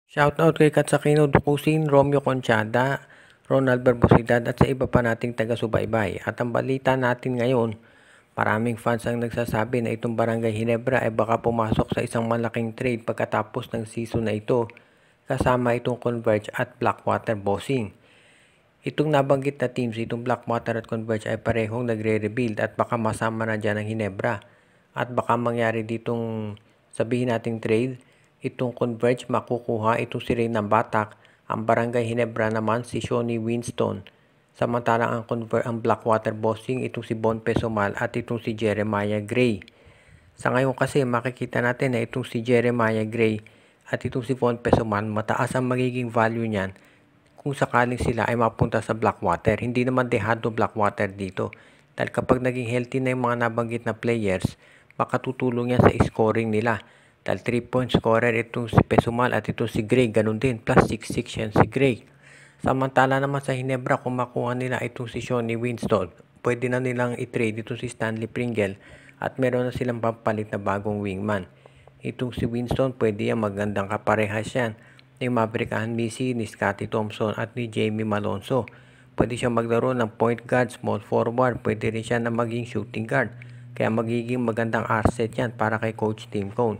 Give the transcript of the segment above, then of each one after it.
Shoutout kay Katsakino Dukusin, Romeo Conchada, Ronald Barbosidad at sa iba pa nating taga-subaybay. At ang balita natin ngayon, maraming fans ang nagsasabi na itong Barangay Ginebra ay baka pumasok sa isang malaking trade pagkatapos ng season na ito, kasama itong Converge at Blackwater Bossing. Itong nabanggit na teams, itong Blackwater at Converge ay parehong nagre-rebuild at baka masama na dyan ang Ginebra. At baka mangyari ditong sabihin nating trade, itong Converge makukuha itong si Reyna Batak, ang Barangay Ginebra naman si Shawnee Winston. Samantalang ang Blackwater Bossing itong si Bon Pesomal at itong si Jeremiah Gray. Sa ngayon kasi makikita natin na itong si Jeremiah Gray at itong si Bon Pesomal mataas ang magiging value niyan kung sakaling sila ay mapunta sa Blackwater. Hindi naman dehado Blackwater dito. Dahil kapag naging healthy na yung mga nabanggit na players, makatutulong yan sa scoring nila. Dahil 3-point scorer itong si Pesumal at itong si Gray, ganun din. Plus 6-6 yan si Gray. Samantala naman sa Ginebra, kung makuha nila itong si Shawnee Winston, pwede na nilang i-trade itong si Stanley Pringle at meron na silang pampalit na bagong wingman. Itong si Winston, pwede yan, magandang kaparehas yan ni Maverick Anbisi, ni Scottie Thompson at ni Jamie Malonzo. Pwede siya maglaro ng point guard, small forward, pwede rin siya na maging shooting guard. Kaya magiging magandang asset yan para kay Coach Tim Cone.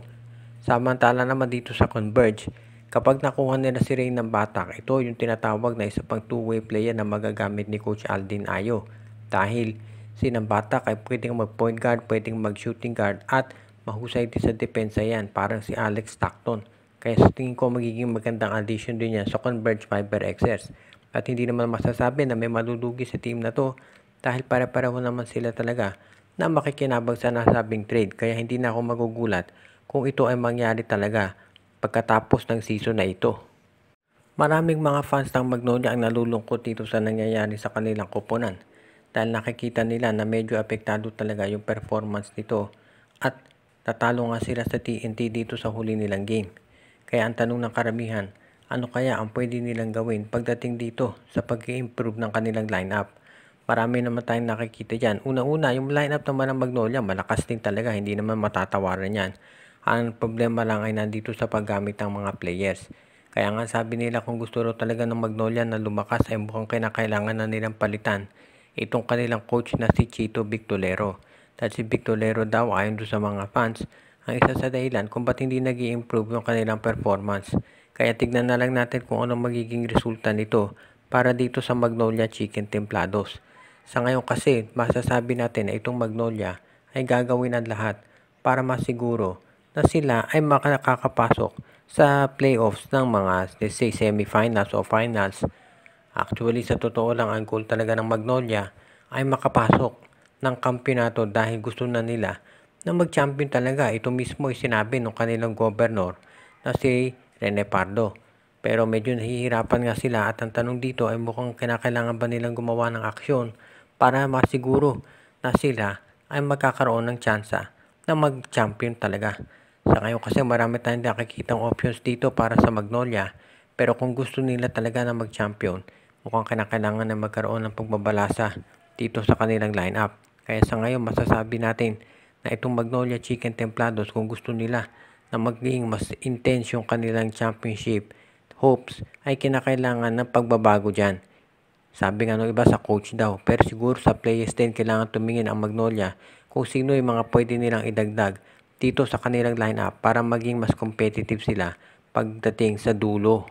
Samantala naman dito sa Converge, kapag nakuha nila si Reyna Batak, ito yung tinatawag na isa pang two-way player na magagamit ni Coach Aldin Ayo. Dahil si Batak ay pwedeng mag-point guard, pwedeng mag-shooting guard at mahusay din sa depensa yan, parang si Alex Stockton. Kaya sa tingin ko magiging magandang addition din yan sa Converge Fiber XS. At hindi naman masasabi na may malulugi sa team na to dahil pare-pareho naman sila talaga na makikinabang sa nasabing trade. Kaya hindi na ako magugulat kung ito ay mangyari talaga pagkatapos ng season na ito. Maraming mga fans ng Magnolia ang nalulungkot dito sa nangyayari sa kanilang koponan dahil nakikita nila na medyo apektado talaga yung performance nito at tatalo nga sila sa TNT dito sa huli nilang game. Kaya ang tanong ng karamihan, ano kaya ang pwede nilang gawin pagdating dito sa pag-i-improve ng kanilang lineup? Marami naman tayong nakikita dyan. Una-una, yung lineup naman ng Magnolia, malakas din talaga. Hindi naman matatawaran yan. Ang problema lang ay nandito sa paggamit ng mga players. Kaya nga sabi nila kung gusto ro talaga ng Magnolia na lumakas ay mukhang kinakailangan na nilang palitan itong kanilang coach na si Chito Victolero. Dahil si Victolero daw ayon doon sa mga fans, ang isa sa dahilan kung ba't hindi nag-i-improve yung kanilang performance. Kaya tignan na lang natin kung anong magiging resulta nito para dito sa Magnolia Chicken Templados. Sa ngayon kasi, masasabi natin na itong Magnolia ay gagawin ang lahat para masiguro na sila ay makakapasok sa playoffs ng mga, let's say, semifinals o finals. Actually, sa totoo lang, ang goal talaga ng Magnolia ay makapasok ng kampiyonato dahil gusto na nila na mag-champion talaga. Ito mismo ay sinabi ng kanilang governor na si Rene Pardo. Pero medyo nahihirapan nga sila at ang tanong dito ay mukhang kinakailangan ba nilang gumawa ng aksyon para masiguro na sila ay magkakaroon ng tsansa na mag-champion talaga. Sa ngayon kasi marami tayong nakikitang options dito para sa Magnolia, pero kung gusto nila talaga na mag-champion, mukhang kinakailangan na magkaroon ng pagbabalasa dito sa kanilang lineup. Kaya sa ngayon masasabi natin na itong Magnolia Chicken Templados, kung gusto nila na maging mas intense yung kanilang championship hopes, ay kinakailangan ng pagbabago dyan. Sabi nga nung iba sa coach daw, pero siguro sa players din kailangan tumingin ang Magnolia kung sino yung mga pwede nilang idagdag dito sa kanilang lineup para maging mas competitive sila pagdating sa dulo.